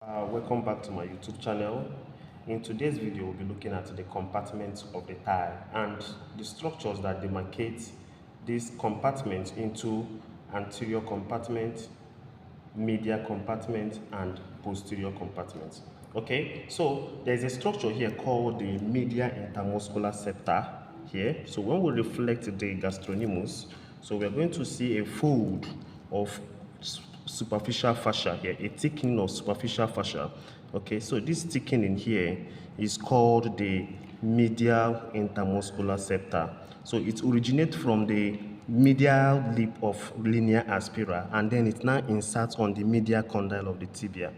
Welcome back to my YouTube channel. In today's video, we'll be looking at the compartments of the thigh and the structures that demarcate these compartments into anterior compartment, medial compartment, and posterior compartment. Okay, so there's a structure here called the medial intermuscular septa here. So when we reflect the gastrocnemius, so we're going to see a fold of superficial fascia here, a thickening of superficial fascia. Okay, so this thickening here is called the medial intermuscular septa. So it originates from the medial lip of linea aspera, and then it now inserts on the medial condyle of the tibia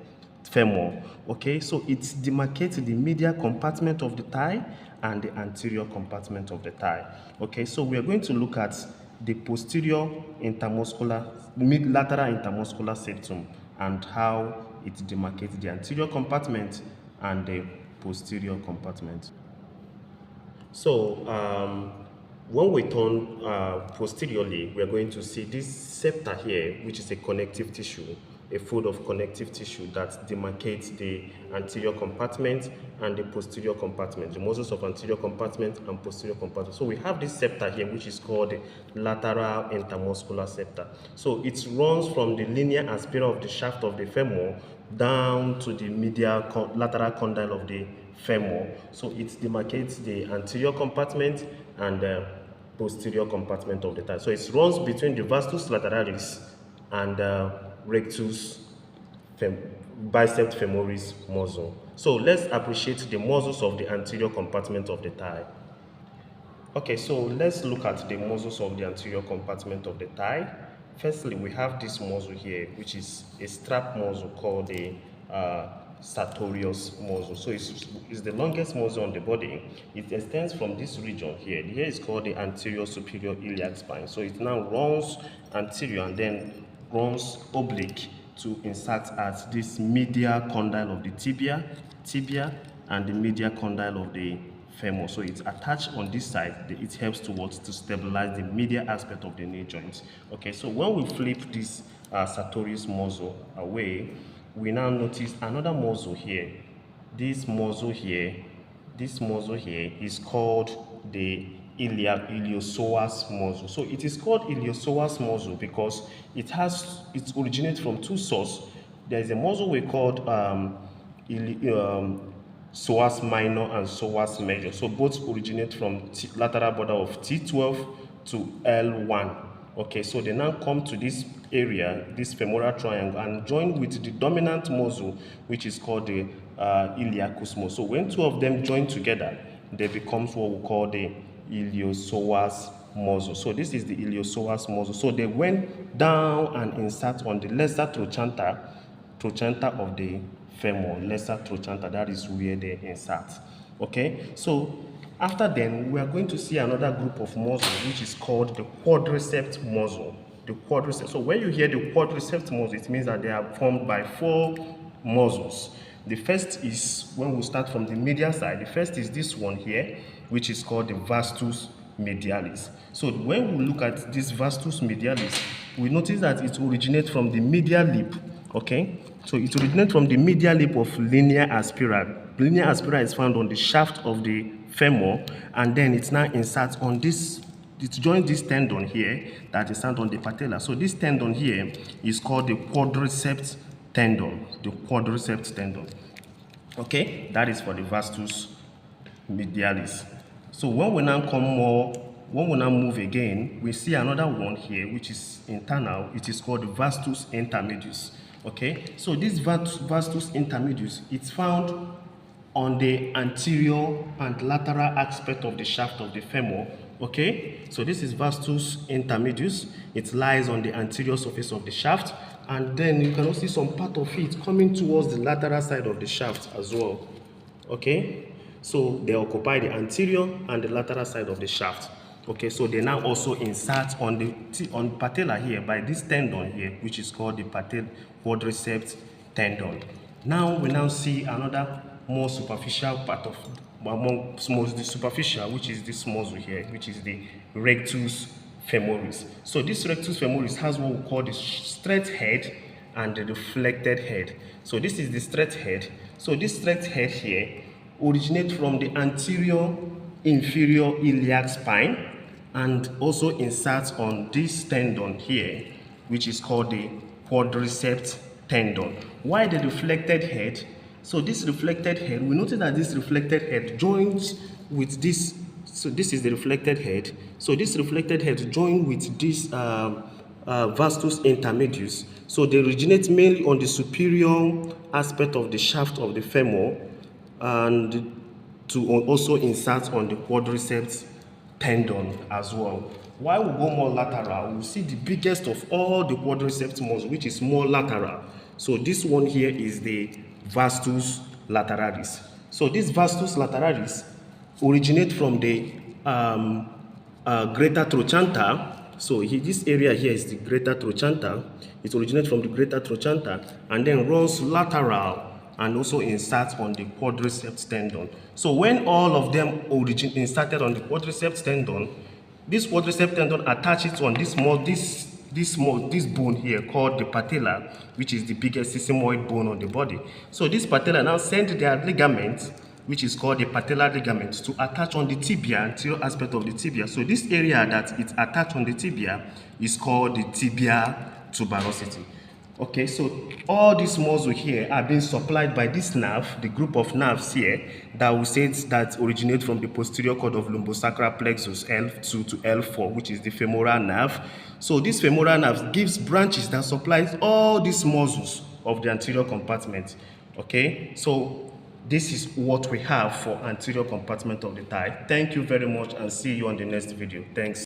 femur. Okay, so it demarcates the medial compartment of the thigh and the anterior compartment of the thigh. Okay, so we are going to look at the posterior intermuscular, lateral intermuscular septum, and how it demarcates the anterior compartment and the posterior compartment. So when we turn posteriorly, we are going to see this septa here, which is a connective tissue, a fold of connective tissue that demarcates the anterior compartment and the posterior compartment, the muscles of anterior compartment and posterior compartment. So we have this septa here, which is called the lateral intermuscular septa. So it runs from the linea aspera of the shaft of the femur down to the medial lateral condyle of the femur. So it demarcates the anterior compartment and the posterior compartment of the thigh. So it runs between the vastus lateralis and rectus biceps femoris muscle. So let's appreciate the muscles of the anterior compartment of the thigh. Okay, so let's look at the muscles of the anterior compartment of the thigh. Firstly, we have this muscle here, which is a strap muscle called the sartorius muscle. So it's the longest muscle on the body. It extends from this region here. Here is called the anterior superior iliac spine. So it now runs anterior and then runs oblique to insert at this medial condyle of the tibia, and the medial condyle of the femur. So it's attached on this side. It helps to stabilize the medial aspect of the knee joint. Okay, so when we flip this sartorius muscle away, we now notice another muscle here. This muscle here is called the iliopsoas muscle. So it is called iliopsoas muscle because it originates from two sources. There is a muscle we called psoas minor and psoas major. So both originate from lateral border of T12 to L1. Okay, so they now come to this area, this femoral triangle, and join with the dominant muscle, which is called the iliacus muscle. So when two of them join together, they become what we call the iliopsoas muscle. So this is the iliopsoas muscle. So they went down and insert on the lesser trochanter of the femur, lesser trochanter. That is where they insert. Okay, so after then, we are going to see another group of muscles, which is called the quadriceps muscle. The quadriceps. So when you hear the quadriceps muscle, it means that they are formed by four muscles. The first is, when we start from the medial side, the first is this one here, which is called the vastus medialis. So when we look at this vastus medialis, we notice that it originates from the medial lip. Okay, so it originates from the medial lip of linea aspera. Linea aspera is found on the shaft of the femur, and then it's now inserts on this. It joins this tendon here that is found on the patella. So this tendon here is called the quadriceps tendon. The quadriceps tendon. Okay, that is for the vastus medialis. So when we now move again, we see another one here, which is internal. It is called the vastus intermedius. Okay, so this vastus intermedius, it's found on the anterior and lateral aspect of the shaft of the femur. Okay, so this is vastus intermedius. It lies on the anterior surface of the shaft, and then you can also see some part of it coming towards the lateral side of the shaft as well. Okay, so they occupy the anterior and the lateral side of the shaft. Okay, so they now also insert on the patella here by this tendon here, which is called the quadriceps tendon. Now we now see another more superficial part of the superficial, which is this muscle here, which is the rectus femoris. So this rectus femoris has what we call the straight head and the reflected head. So this is the straight head. So this straight head here originates from the anterior inferior iliac spine and also inserts on this tendon here, which is called the quadriceps tendon. Why the reflected head? So this reflected head, we notice that this reflected head joins with this. So this is the reflected head. So this reflected head joins with this vastus intermedius. So they originate mainly on the superior aspect of the shaft of the femur and to also insert on the quadriceps tendon as well. While we go more lateral, we see the biggest of all the quadriceps muscles, which is more lateral. So this one here is the vastus lateralis. So this vastus lateralis originate from the greater trochanter. So this area here is the greater trochanter. It originates from the greater trochanter and then runs lateral and also inserts on the quadriceps tendon. So when all of them inserted on the quadriceps tendon, this quadriceps tendon attaches on this bone here called the patella, which is the biggest sesamoid bone on the body. So this patella now send their ligament, which is called the patellar ligament, to attach on the tibia, anterior aspect of the tibia. So this area that it's attached on the tibia is called the tibia tuberosity. Okay, so all these muscles here are being supplied by this nerve, the group of nerves here that we say that originate from the posterior cord of lumbosacral plexus L2 to L4, which is the femoral nerve. So this femoral nerve gives branches that supplies all these muscles of the anterior compartment. Okay, so this is what we have for anterior compartment of the thigh. Thank you very much and see you on the next video. Thanks.